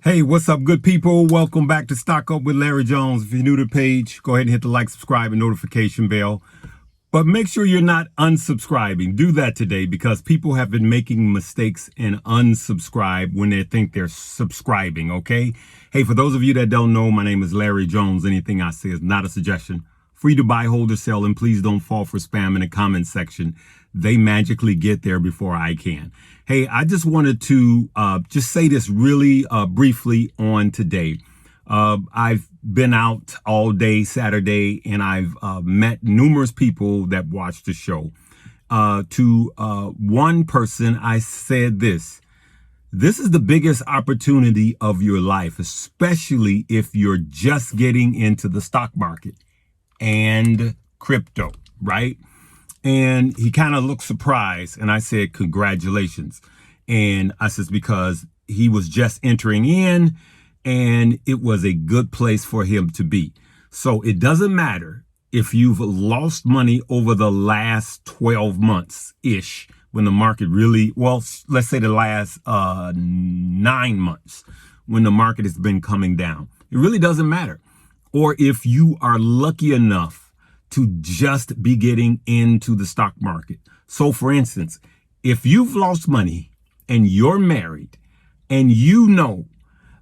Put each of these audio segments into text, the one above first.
Hey, what's up, good people? Welcome back to Stock Up with Larry Jones. If you're new to the page, go ahead and hit the like, subscribe, and notification bell. But make sure you're not unsubscribing. Do that today because people have been making mistakes and unsubscribe when they think they're subscribing, okay? Hey, for those of you that don't know, my name is Larry Jones. Anything I say is not a suggestion. Free to buy, hold, or sell, and please don't fall for spam in the comment section. They magically get there before I can. Hey, I just wanted to just say this really briefly on today. I've been out all day Saturday, and I've met numerous people that watch the show. To one person, I said this is the biggest opportunity of your life, especially if you're just getting into the stock market and crypto, right? And he kind of looked surprised, and I said, congratulations. And I said, because he was just entering in, and it was a good place for him to be. So it doesn't matter if you've lost money over the last 12 months-ish, when the market really, well, let's say the last 9 months, when the market has been coming down. It really doesn't matter. Or if you are lucky enough to just be getting into the stock market. So for instance, if you've lost money and you're married and you know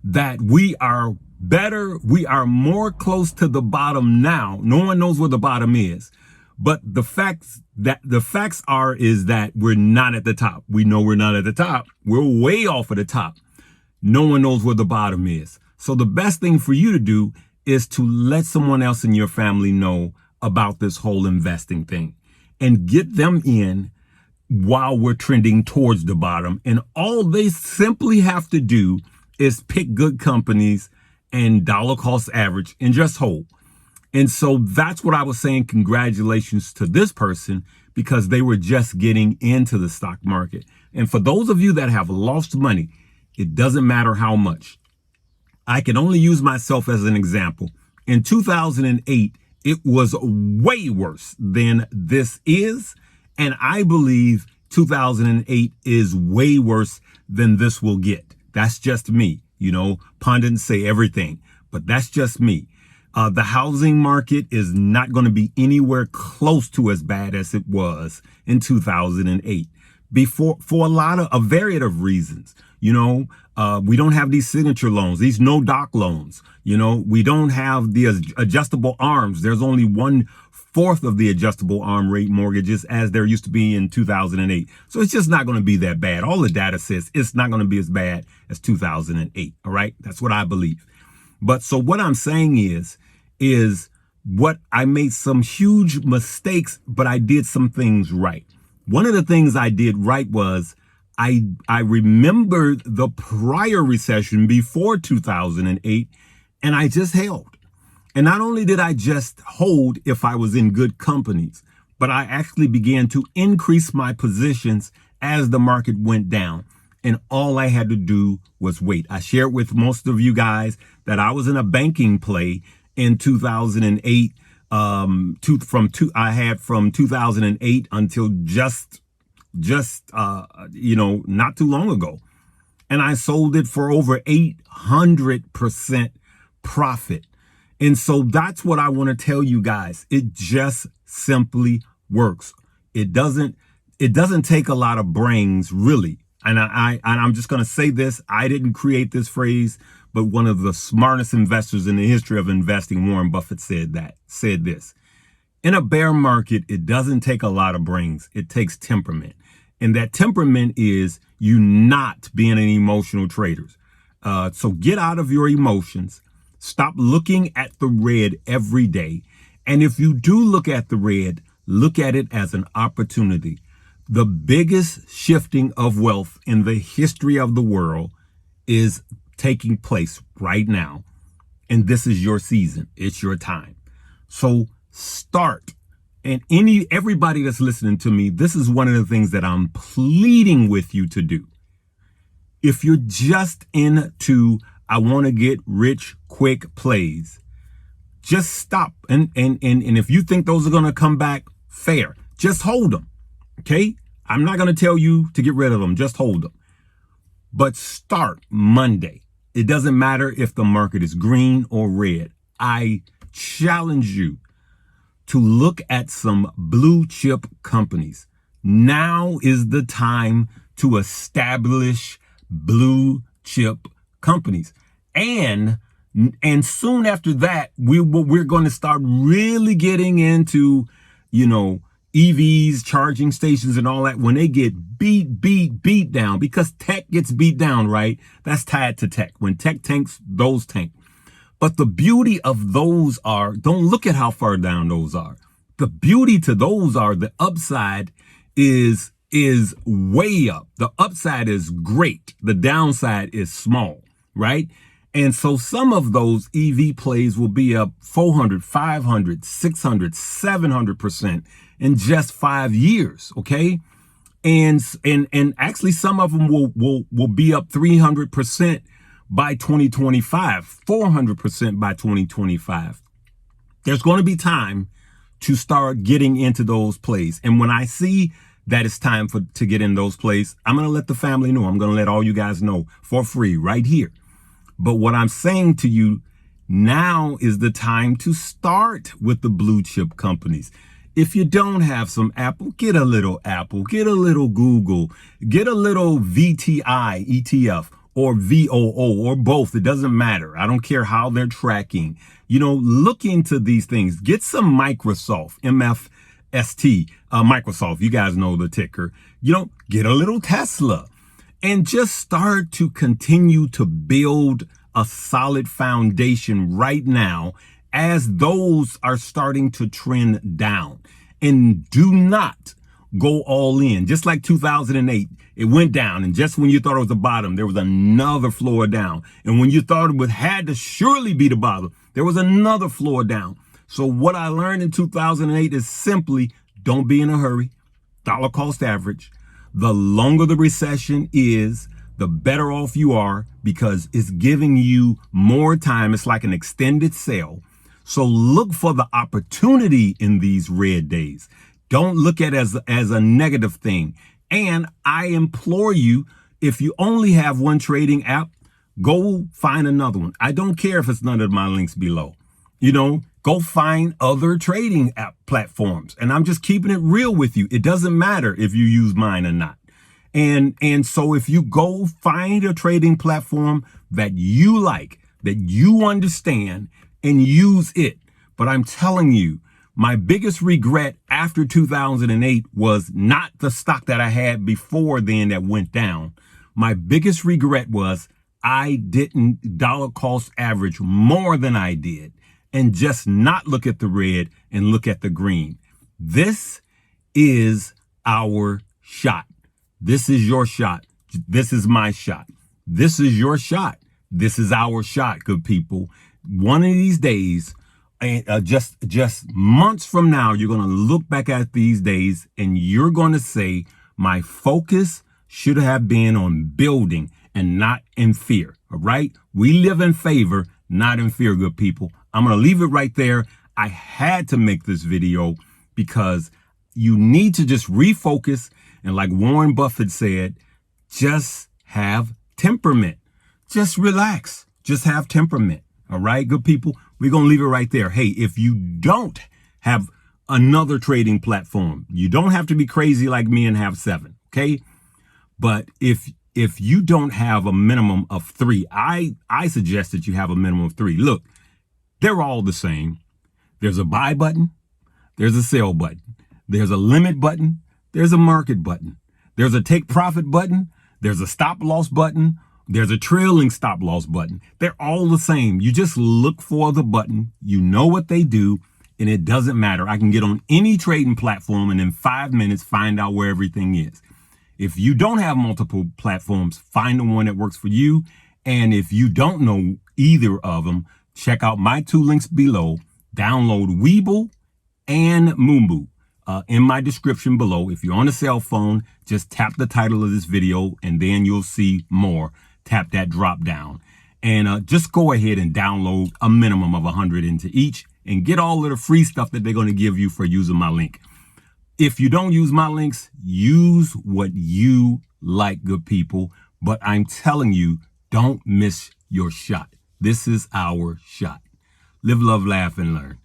that we are better, we are more close to the bottom now. No one knows where the bottom is. But the facts are that we're not at the top. We know we're not at the top. We're way off of the top. No one knows where the bottom is. So the best thing for you to do is to let someone else in your family know about this whole investing thing and get them in while we're trending towards the bottom. And all they simply have to do is pick good companies and dollar cost average and just hold. And so that's what I was saying. Congratulations to this person because they were just getting into the stock market. And for those of you that have lost money, it doesn't matter how much. I can only use myself as an example. In 2008, it was way worse than this is. And I believe 2008 is way worse than this will get. That's just me. You know, pundits say everything, but that's just me. The housing market is not going to be anywhere close to as bad as it was in 2008 for a variety of reasons. You know, we don't have these signature loans, these no doc loans. You know, we don't have the adjustable arms. There's only 1/4 of the adjustable arm rate mortgages as there used to be in 2008. So it's just not going to be that bad. All the data says it's not going to be as bad as 2008. All right. That's what I believe. But so what I'm saying is what I made some huge mistakes, but I did some things right. One of the things I did right was I remembered the prior recession before 2008, and I just held. And not only did I just hold if I was in good companies, but I actually began to increase my positions as the market went down. And all I had to do was wait. I shared with most of you guys that I was in a banking play in 2008. I had from 2008 until just not too long ago. And I sold it for over 800% profit. And so that's what I want to tell you guys. It just simply works. It doesn't take a lot of brains, really. And I'm just going to say this. I didn't create this phrase, but one of the smartest investors in the history of investing, Warren Buffett, said this. In a bear market, it doesn't take a lot of brains. It takes temperament. And that temperament is you not being an emotional trader. So get out of your emotions. Stop looking at the red every day. And if you do look at the red, look at it as an opportunity. The biggest shifting of wealth in the history of the world is taking place right now. And this is your season. It's your time. So start. And everybody that's listening to me, this is one of the things that I'm pleading with you to do. If you're just into, I want to get rich quick plays, just stop. And if you think those are going to come back, fair, just hold them. Okay. I'm not going to tell you to get rid of them. Just hold them. But start Monday. It doesn't matter if the market is green or red. I challenge you to look at some blue chip companies. Now is the time to establish blue chip companies. And soon after that, we're going to start really getting into, EVs, charging stations and all that when they get beat down, because tech gets beat down, right? That's tied to tech. When tech tanks, those tank. But the beauty of those don't look at how far down those are. The beauty to those are the upside is way up. The upside is great. The downside is small, right? And so some of those EV plays will be up 400, 500, 600, 700% in just 5 years. Okay. And actually some of them will be up 300% by 2025, 400% by 2025. There's going to be time to start getting into those plays. And when I see that it's time to get in those plays, I'm going to let the family know. I'm going to let all you guys know for free right here. But what I'm saying to you now is the time to start with the blue chip companies. If you don't have some Apple, get a little Apple, get a little Google, get a little VTI ETF or VOO or both. It doesn't matter. I don't care how they're tracking. Look into these things. Get some Microsoft, MFST, Microsoft. You guys know the ticker. Get a little Tesla. And just start to continue to build a solid foundation right now as those are starting to trend down. And do not go all in. Just like 2008, it went down. And just when you thought it was the bottom, there was another floor down. And when you thought it had to surely be the bottom, there was another floor down. So what I learned in 2008 is simply don't be in a hurry. Dollar cost average. The longer the recession is, the better off you are, because it's giving you more time. It's like an extended sale. So look for the opportunity in these red days. Don't look at it as a negative thing. And I implore you, if you only have one trading app, go find another one. I don't care if it's none of my links below. Go find other trading app platforms. And I'm just keeping it real with you. It doesn't matter if you use mine or not. And so if you go find a trading platform that you like, that you understand, and use it. But I'm telling you, my biggest regret after 2008 was not the stock that I had before then that went down. My biggest regret was I didn't dollar cost average more than I did and just not look at the red and look at the green. This is our shot. This is your shot. This is my shot. This is your shot. This is our shot, good people. One of these days, just months from now, you're going to look back at these days and you're going to say, my focus should have been on building and not in fear. All right. We live in favor, not in fear, good people. I'm going to leave it right there. I had to make this video because you need to just refocus. And like Warren Buffett said, just have temperament. Just relax. Just have temperament. All right, good people. We're going to leave it right there. Hey, if you don't have another trading platform, you don't have to be crazy like me and have 7. Okay. But if you don't have a minimum of 3, I suggest that you have a minimum of 3. Look, they're all the same. There's a buy button. There's a sell button. There's a limit button. There's a market button. There's a take profit button. There's a stop loss button. There's a trailing stop loss button. They're all the same. You just look for the button. You know what they do, and it doesn't matter. I can get on any trading platform and in 5 minutes find out where everything is. If you don't have multiple platforms, find the one that works for you. And if you don't know either of them, check out my 2 links below. Download Webull and Moomoo. In my description below. If you're on a cell phone, just tap the title of this video and then you'll see more. Tap that drop down and just go ahead and download a minimum of 100 into each and get all of the free stuff that they're going to give you for using my link. If you don't use my links, use what you like, good people. But I'm telling you, don't miss your shot. This is our shot. Live, love, laugh, and learn.